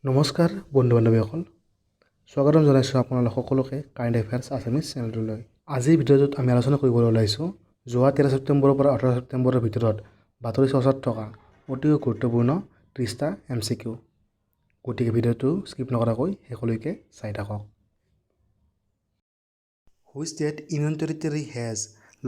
নমস্কাৰ বন্ধু বান্ধৱীসকল, স্বাগতম জনাইছোঁ আপোনালোক সকলোকে কাৰেণ্ট এফেয়াৰ্ছ আছামিজ চেনেলটোলৈ। আজিৰ ভিডিঅ'টোত আমি আলোচনা কৰিবলৈ ওলাইছোঁ যোৱা 13 ছেপ্টেম্বৰৰ পৰা 18 ছেপ্টেম্বৰৰ ভিতৰত বাতৰি চৰ্চাত থকা অতি গুৰুত্বপূৰ্ণ 30টা MCQ। গতিকে ভিডিঅ'টো স্কিপ নকৰাকৈ শেষলৈকে চাই থাকক। Which state union territory has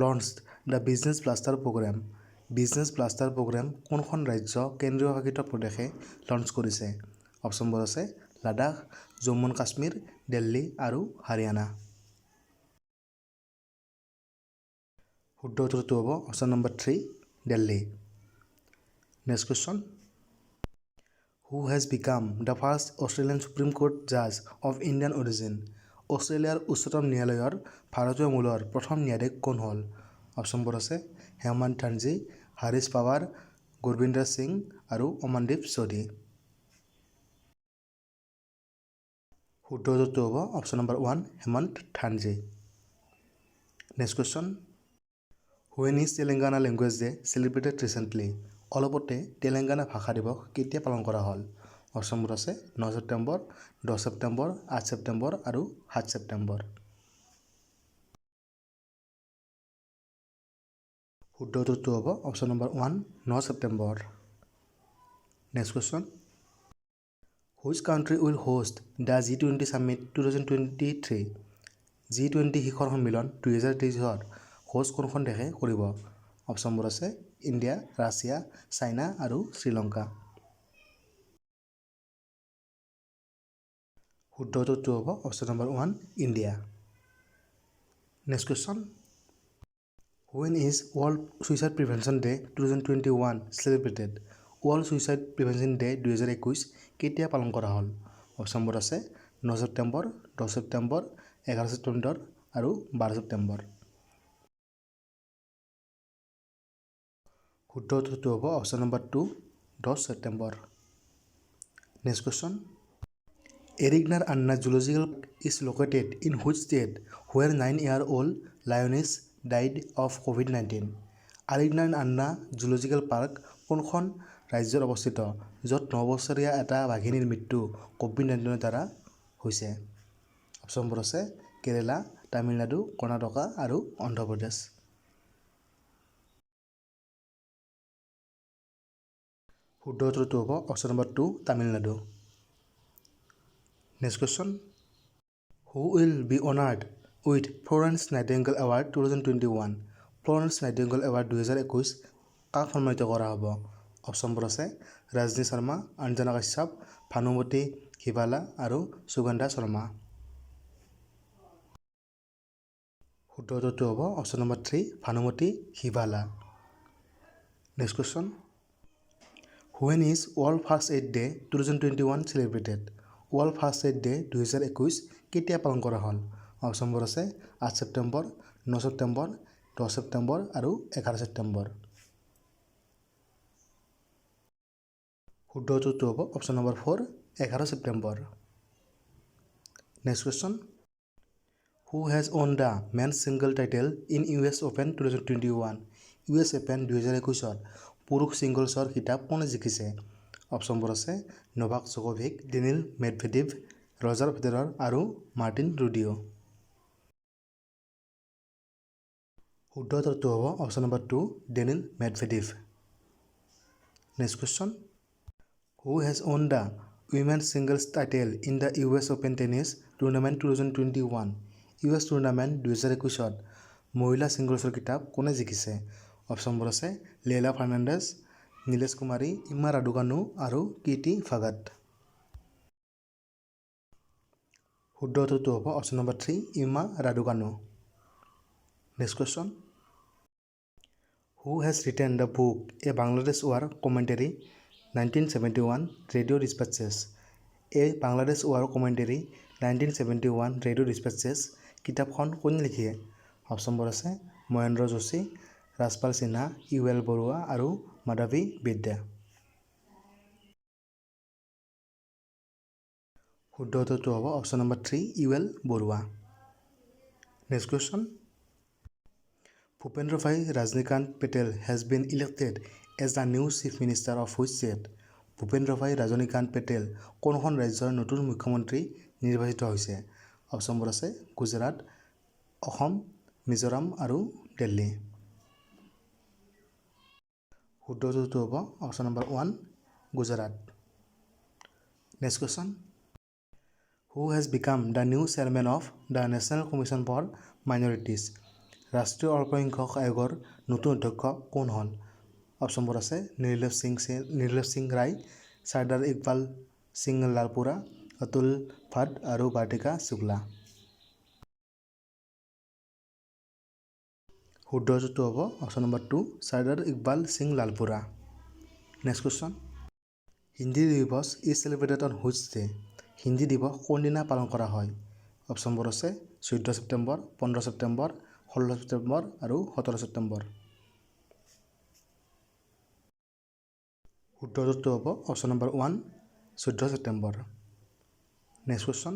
launched the business cluster programme? Business cluster programme কোনখন ৰাজ্য কেন্দ্ৰীয় শাসিত প্ৰদেশে লঞ্চ কৰিছে? অপশ্যনবোৰ আছে লাডাখ, জম্মু এণ্ড কাশ্মীৰ, দিল্লী আৰু হাৰিয়ানা। শুদ্ধ উত্তৰটো হ'ব option number 3 Delhi. Next question, who has become the first Australian supreme court জাজ অফ ইণ্ডিয়ান অৰিজিন? অষ্ট্ৰেলিয়াৰ উচ্চতম ন্যায়ালয়ৰ ভাৰতীয় মূলৰ প্ৰথম ন্যায়াধীশ কোন হ'ল? অপশ্যনবোৰ আছে হেমন্ত থানজি, হৰিশ পাৱাৰ, গুৰবিন্দৰ সিং আৰু অমনদীপ চৌধুৰী। শুদ্ধ উত্তৰটো হ'ব option number 1 Hemant Thanji. Next question, when is Telangana language day celebrated recently? অলপতে তেলেংগানা ভাষা দিৱস কেতিয়া পালন কৰা হ'ল? অপশ্যনবোৰ আছে 9 ছেপ্টেম্বৰ, 10 ছেপ্টেম্বৰ, 8 ছেপ্টেম্বৰ আৰু 7 ছেপ্টেম্বৰ। শুদ্ধ উত্তৰটো হ'ব option number 1 9 September. Next question, which country will host the G20 summit 2023? G20 শিখৰ সন্মিলন 2023 হোষ্ট কোনখন দেশে কৰিব? অপশ্যনবোৰ আছে ইণ্ডিয়া, ৰাছিয়া, চাইনা আৰু শ্ৰীলংকা। শুদ্ধ উত্তৰটো হ'ব option number 1 India. Next question, when is world suicide prevention day 2021 celebrated? World suicide prevention day 2021 কেতিয়া পালন কৰা হ'ল? অপশ্যনবোৰ আছে 9 ছেপ্টেম্বৰ, 10 ছেপ্টেম্বৰ, 11 ছেপ্টেম্বৰ আৰু 12 ছেপ্টেম্বৰ। শুদ্ধ উত্তৰটো হ'ব option number 2 10 September. Next question, Arignar Anna zoological is located in which state where 9-year-old lioness died of COVID-19? Arignar Anna zoological park কোনখন ৰাজ্যত অৱস্থিত য'ত 9 বছৰীয়া এটা বাঘিনীৰ মৃত্যু COVID-19 দ্বাৰা হৈছে? অপশ্যনবোৰ আছে কেৰেলা, তামিলনাডু, কৰ্ণাটকা আৰু অন্ধ্ৰপ্ৰদেশ। শুদ্ধ উত্তৰটো হ'ব option number 2 Tamil Nadu. Next question, who will be honoured with Florence nightingale award 2021? Florence nightingale award 2021 কাক সন্মানিত কৰা হ'ব? অপশ্যনবোৰ আছে ৰাজনী শৰ্মা, অঞ্জনা কাশ্যপ, ভানুমতী হিবালা আৰু সুগন্ধা শৰ্মা। শুদ্ধ উত্তৰটো হ'ব option number 3 Bhanumati Hibala. Next question, when is world first aid day 2021 celebrated? World first aid day 2021 কেতিয়া পালন কৰা হ'ল? অপশ্যনবোৰ আছে 8 ছেপ্টেম্বৰ, 9 ছেপ্টেম্বৰ, 10 ছেপ্টেম্বৰ আৰু 11 ছেপ্টেম্বৰ। শুদ্ধ উত্তৰটো হ'ব option number 4 11 September. Next question, who has won the men's single title in US Open 2021? US Open 2021 পুৰুষ ছিংগলছৰ খিতাপ কোনে জিকিছে? অপশ্যনবোৰ আছে Novak Djokovic, Daniil Medvedev, Roger Federer আৰু মাৰ্টিন ৰুডিঅ'। শুদ্ধ উত্তৰটো হ'ব option number 2 Daniil Medvedev. Next question, who has won the women's singles title in the US Open tennis tournament 2021? US tournament 2021 মহিলা ছিংগলছৰ খিতাপ কোনে জিকিছে? অপশ্যনবোৰ আছে লেইলা ফাৰ্নাণ্ডেজ, নীলেশ কুমাৰী, ইমা ৰাডুকানু আৰু কীৰ্তি ফাগাট। শুদ্ধ উত্তৰটো হ'ব option number 3 Emma Raducanu. Next question, who has written the book a Bangladesh war commentary 1971 radio' dispatches? A Bangladesh war commentary 1971 radio' dispatches কিতাপখন কোনে লিখে? অপশ্যনবোৰ আছে মহেন্দ্ৰ যোশী, ৰাজপাল সিনহা, UL বৰুৱা আৰু মাধৱী বিদ্যা। শুদ্ধ উত্তৰটো হ'ব option number 3 UL Barua. Next question, Bhupendra Bhai Rajnikant Patel has been elected as the new chief minister of which state? Bhupendra Bhai Rajnikant Patel কোনখন ৰাজ্যৰ নতুন মুখ্যমন্ত্ৰী নিৰ্বাচিত হৈছে? অপশ্যনবোৰ আছে গুজৰাট, অসম, মিজোৰাম আৰু দিল্লী। শুদ্ধ উত্তৰটো হ'ব option number 1 Gujarat. Next question, who has become the new chairman of the national commission for minorities? ৰাষ্ট্ৰীয় অল্পসংখ্যক আয়োগৰ নতুন অধ্যক্ষ কোন হ'ল? অপশ্যনবোৰ আছে নিৰ্লেপ সিং ৰায়, চৰ্দাৰ ইকবাল সিং লালপুৰা, অতুল ভাট আৰু বাৰ্তিকা শুক্লা। শুদ্ধ উত্তৰটো হ'ব option number 2 Sardar Iqbal Singh Lalpura. Next question, Hindi Diwas is celebrated on which day? Hindi Diwas কোনদিনা পালন কৰা হয়? অপশ্যনবোৰ আছে 14 ছেপ্টেম্বৰ, 15 ছেপ্টেম্বৰ, 16 ছেপ্টেম্বৰ আৰু 17 ছেপ্টেম্বৰ। শুদ্ধ উত্তৰটো হ'ব option number 1 14 September. Next question,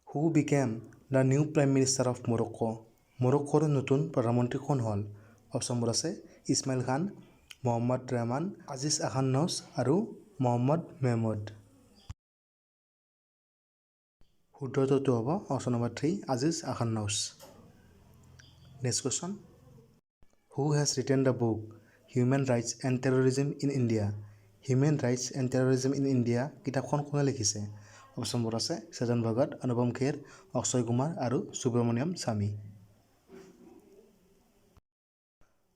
who became the new prime minister of Morocco? মৰক্কোৰ নতুন প্ৰধানমন্ত্ৰী কোন হ'ল? অপশ্যনবোৰ আছে ইছমাইল খান, মহম্মদ ৰেহমান, আজিজ আখান্নৌছ আৰু মহম্মদ মেহমুদ। শুদ্ধ উত্তৰটো হ'ব option number 3 Aziz Akhannouch. Next question, who has written the book human rights and terrorism in India? Human rights and terrorism in India কিতাপখন কোনে লিখিছে? অপশ্যনবোৰ আছে চেতন ভগত, অনুপম খেৰ, অক্ষয় কুমাৰ আৰু সুব্ৰমণিয়ম স্বামী।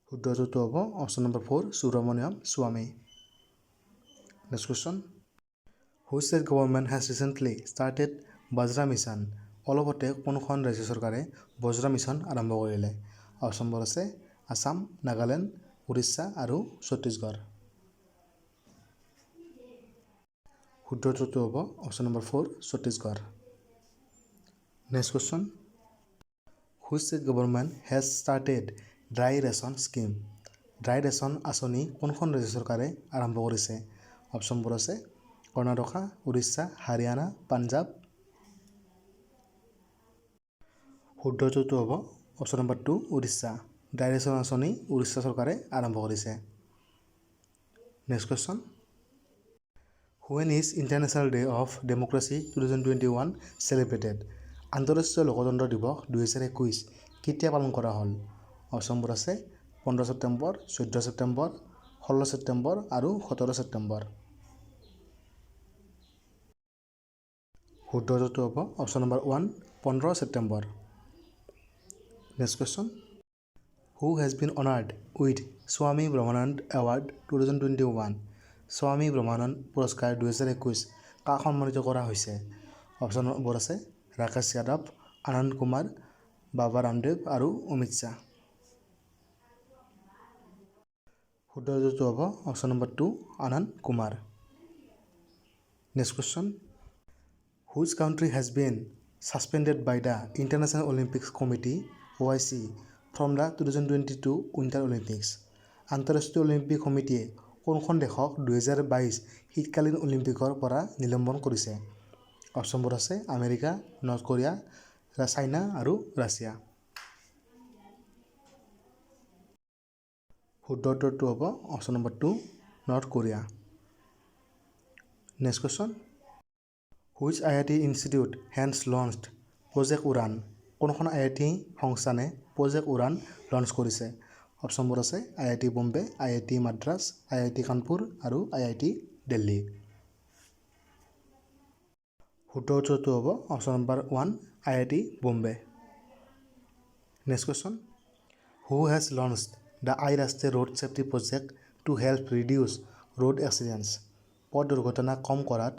শুদ্ধ উত্তৰটো হ'ব অপশ্যন নম্বৰ 4 সুব্ৰমণিয়ম স্বামী। Next question, which state government has recently started bajra mission? অলপতে কোনখন ৰাজ্য চৰকাৰে বজ্ৰা মিছন আৰম্ভ কৰিলে? অপশ্যনবোৰ আছে আসাম, নাগালেণ্ড, উৰিষ্যা আৰু ছত্তীশগড়। শুদ্ধ উত্তৰটো হ'ব option number 4 Chhattisgarh. Next question, which state government has started dry ration scheme? Dry ration আঁচনি কোনখন ৰাজ্য চৰকাৰে আৰম্ভ কৰিছে? অপশ্যনবোৰ আছে কৰ্ণাটকা, উৰিষ্যা, হাৰিয়ানা, পাঞ্জাৱ। শুদ্ধ উত্তৰটো হ'ব option number 2 Orissa. Dry ration আঁচনি উৰিষ্যা চৰকাৰে আৰম্ভ কৰিছে। Next question, when is international day of democracy 2021 celebrated? আন্তঃৰাষ্ট্ৰীয় লোকতন্ত্ৰ দিৱস 2021 কেতিয়া পালন কৰা হ'ল? অপশ্যনবোৰ আছে 15 ছেপ্টেম্বৰ, 14 ছেপ্টেম্বৰ, 16 ছেপ্টেম্বৰ আৰু 17 ছেপ্টেম্বৰ। শুদ্ধ উত্তৰটো হ'ব option number 1 15 September. Next question, who has been honoured with স্বামী ব্ৰহ্মানন্দ এৱাৰ্ড 2021? স্বামী ব্ৰহ্মানন্দ পুৰস্কাৰ 2021 কাক সন্মানিত কৰা হৈছে? অপশ্যনবোৰ আছে ৰাকেশ যাদৱ, আনন্দ কুমাৰ, বাবা ৰামদেৱ আৰু অমিত শ্বাহ। শুদ্ধ উত্তৰটো হ'ব option number 2 Anand Kumar. Next question, which country has been suspended by the International Olympics Committee OIC from the 2022 winter Olympics? আন্তঃৰাষ্ট্ৰীয় অলিম্পিক সমিতিয়ে কোনখন দেশক 2022 শীতকালীন অলিম্পিকৰ পৰা নিলম্বন কৰিছে? অপশ্যনবোৰ আছে আমেৰিকা, নৰ্থ কোৰিয়া, চাইনা আৰু ৰাছিয়া। শুদ্ধ উত্তৰটো হ'ব option number 2 North Korea. Next question, which IIT institute has launched project Udaan? কোনখন IIT সংস্থানে প্ৰজেক্ট উড়ান লঞ্চ কৰিছে? অপশ্যনবোৰ আছে IIT Bombay, IIT Madras, IIT Kanpur আৰু IIT দিল্লী। শুদ্ধ উত্তৰটো হ'ব option number 1 IIT Bombay. Next question, who has launched the I Rashtriya road safety project to help reduce road accidents? পথ দুৰ্ঘটনা কম কৰাত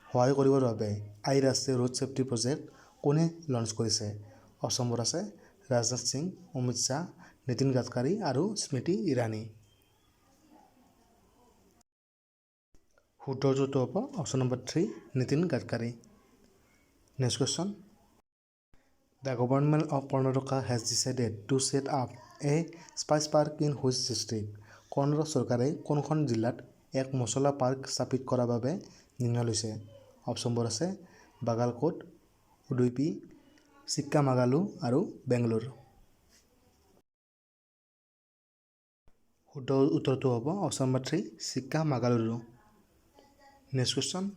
সহায় কৰিবৰ বাবে I Rashtriya road safety project কোনে লঞ্চ কৰিছে? অপশ্যনবোৰ আছে ৰাজনাথ সিং, অমিত শ্বাহ, নীতিন গাডকাৰী আৰু স্মৃতি ইৰাণী। শুদ্ধ উত্তৰটো হ'ব option number 3 Nitin Gadkari. Next question, the government of Karnataka has decided to set up a spice park in which district? Karnataka চৰকাৰে কোনখন জিলাত এক মছলা পাৰ্ক স্থাপিত কৰাৰ বাবে নিৰ্ণয় লৈছে? অপশ্যনবোৰ আছে বাগালকোট, উডুপি, চিক্কামাগালু আৰু বেংগালুৰু। শুদ্ধ উত্তৰটো হ'ব option number 3 Chikkamagaluru. Next question.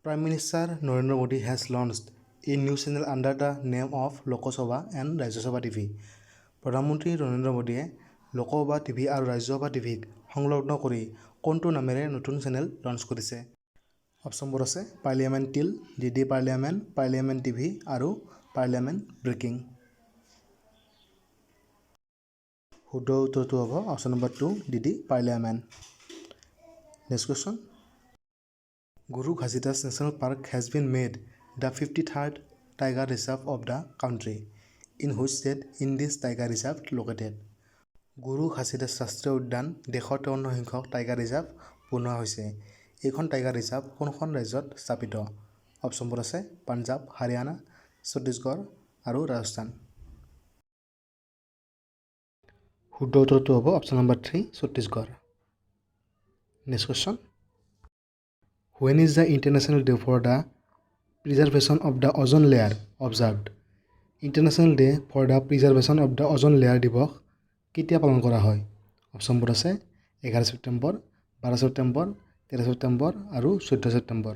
Prime Minister Narendra Modi has launched a new channel under the name of Lok Sabha and Rajya Sabha TV. প্ৰধানমন্ত্ৰী নৰেন্দ্ৰ মোদীয়ে লোকসভা টিভি আৰু ৰাজ্যসভা টিভিক সংলগ্ন কৰি কোনটো নামেৰে নতুন চেনেল লঞ্চ কৰিছে? অপশ্যনবোৰ আছে পাৰ্লিয়ামেণ্ট টিল, ডিডি পাৰ্লিয়ামেণ্ট, পাৰ্লিয়ামেণ্ট টিভি আৰু পাৰ্লিয়ামেণ্ট ব্ৰেকিং। শুদ্ধ উত্তৰটো হ'ব option number 2 DD parliament. Next question. Guru Ghazidas National Park has been made the 53rd tiger reserve of the country. In which state in this tiger reserve located? গুৰু ঘাচিদাস ৰাষ্ট্ৰীয় উদ্যান দেশৰ 53 সংখ্যক tiger reserve বনোৱা হৈছে। এইখন টাইগাৰ ৰিজাৰ্ভ কোনখন ৰাজ্যত স্থাপিত? অপশ্যনবোৰ আছে পাঞ্জাৱ, হাৰিয়ানা, ছত্তীশগড় আৰু ৰাজস্থান। শুদ্ধ উত্তৰটো হ'ব option number 3 Chhattisgarh. Next question. When is the International Day for the Preservation of the Ozone Layer observed? International Day for the Preservation of the Ozone Layer দিৱস কেতিয়া পালন কৰা হয়? অপশ্যনবোৰ আছে 11 ছেপ্টেম্বৰ, 12 ছেপ্টেম্বৰ, 13 ছেপ্টেম্বৰ আৰু 14 ছেপ্টেম্বৰ।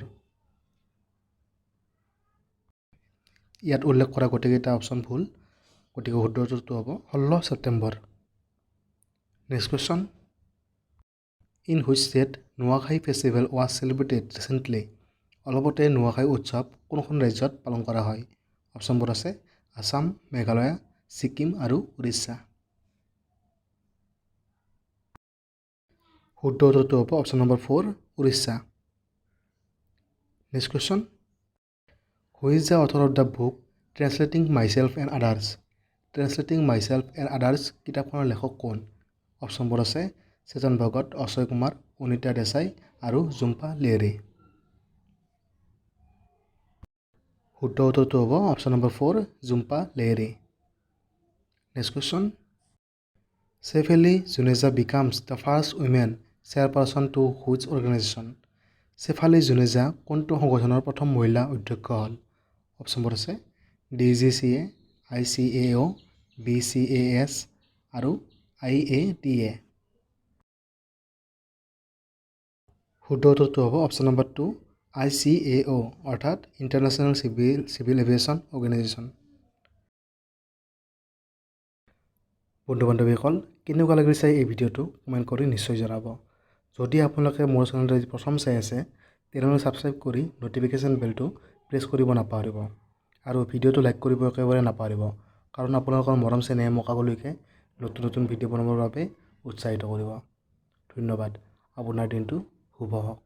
ইয়াত উল্লেখ কৰা গোটেইকেইটা অপশ্যন ভুল, গতিকে শুদ্ধ উত্তৰটো হ'ব 16 September. Next question. In which state Nuakhai festival was celebrated recently? অলপতে নুৱাখাই উৎসৱ কোনখন ৰাজ্যত পালন কৰা হয়? অপশ্যনবোৰ আছে আসাম, মেঘালয়, ছিকিম আৰু উৰিষ্যা। শুদ্ধ উত্তৰটো হ'ব option number 4 Orissa. Next question. Who is the author of the book Translating Myself and Others? Translating Myself and Others কিতাপখনৰ লেখক কোন? অপশ্যনবোৰ আছে চেতন ভগত, অক্ষয় কুমাৰ, অনিতা দেশাই আৰু জুম্পা লেহৰী। শুদ্ধ উত্তৰটো হ'ব option number 4 Jhumpa Lahiri. Next question. Sefali Juneja becomes the first women chairperson to which organization? Sefali Juneja কোনটো সংগঠনৰ প্ৰথম মহিলা অধ্যক্ষ হ'ল? অপশ্যনবোৰ আছে DGCA, ICAO, BCAS আৰু IATA। শুদ্ধ উত্তৰটো হ'ব অপশ্যন নম্বৰ 2 ICAO অৰ্থাৎ ইণ্টাৰনেশ্যনেল চিভিল এভিয়েশ্যন অৰ্গেনাইজেশ্যন। বন্ধু বান্ধৱীসকল, কেনেকুৱা লাগিছে এই ভিডিঅ'টো কমেণ্ট কৰি নিশ্চয় জনাব। যদি আপোনালোকে মোৰ চেনেলটো প্ৰথম চাই আছে তেনেহ'লে ছাবস্ক্ৰাইব কৰি ন'টিফিকেশ্যন বেলটো প্ৰেছ কৰিব নাপাহৰিব আৰু ভিডিঅ'টো লাইক কৰিব একেবাৰে নাপাহৰিব, কাৰণ আপোনালোকৰ মৰম চেনেহে মোক আগলৈকে নতুন নতুন ভিডিঅ' বনাবৰ বাবে উৎসাহিত কৰিব। ধন্যবাদ। আপোনাৰ দিনটো শুভ হওক।